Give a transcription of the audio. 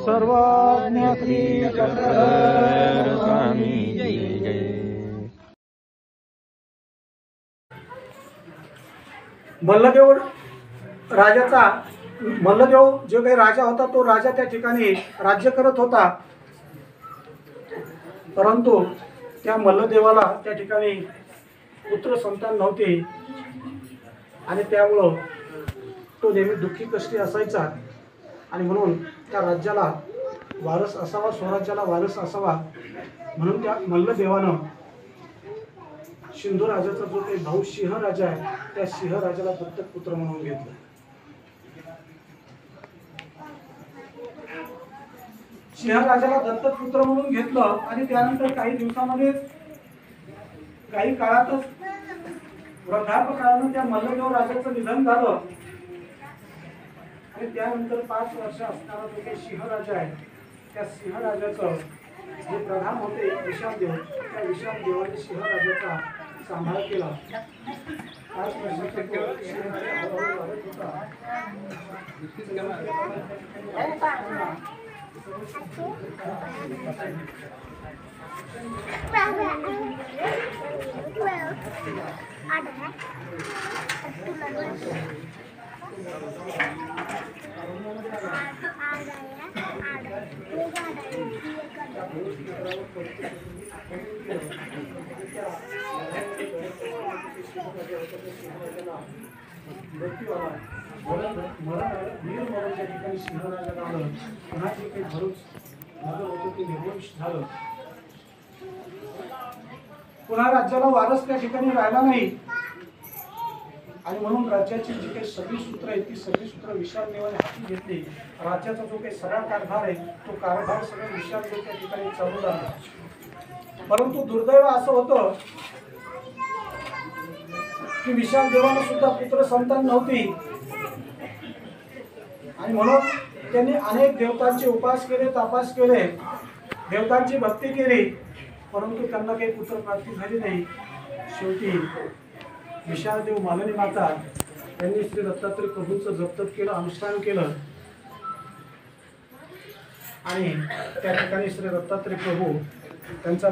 सर्वज्ञ श्री स्वामी जय जय। मल्लदेव राजाचा मल्लदेव जो काही राजा होता तो राजा त्या ठिकाणी राज्य करत होता, परंतु त्या मल्लदेवाला त्या ठिकाणी पुत्र संतान नव्हते आणि त्यामुळं तो नेहमी दुःखी कष्टी असायचा आणि म्हणून त्या राज्याला वारस असावा, स्वराज्याला वारस असावा म्हणून त्या मल्लदेवानं सिंधू राजाचा जो काही भाऊ सिंह राजा आहे त्या सिंह राजाला दत्तक पुत्र म्हणून घेतलं। सिंह राजाला दत्तक पुत्र म्हणून घेतलं आणि त्यानंतर काही दिवसामध्ये काही काळातच वृद्धापकाळानं त्या मल्लदेव राजाचं निधन झालं आणि त्यानंतर 5 वर्ष असणारा जो काही सिंह राजा आहे त्या सिंह राजाचं जे प्रधान होते विशालदेव, त्या विशालदेवाने सिंह राजाचा सांभाळ केला। 5 वर्षाचा तो सिंह राजा हळूहळू वाढत होता। पुन्हा राज्याला वारस त्या ठिकाणी राहिला नाही आणि म्हणून राज्याची जी काही सगळी सूत्र आहेत ती सगळी सूत्र विशालदेवाने हाती घेतली। राज्याचा जो काही सगळा कारभार आहे तो कारभार सगळा विशालदेव त्या ठिकाणी चालू लागला। परंतु दुर्दैव असं होतं की विशालदेवाला सुद्धा पुत्र संतान नव्हती आणि म्हणून त्यांनी अनेक देवतांचे उपास केले, तपास केले, देवतांची भक्ती केली, परंतु त्यांना काही पुत्र प्राप्ती झाली नाही। शेवटी विशालदेव मालनी माता यांनी श्री दत्तात्रय प्रभूंचं जप केलं, अनुष्ठान केलं आणि त्या ठिकाणी श्री दत्तात्रय प्रभू त्यांचा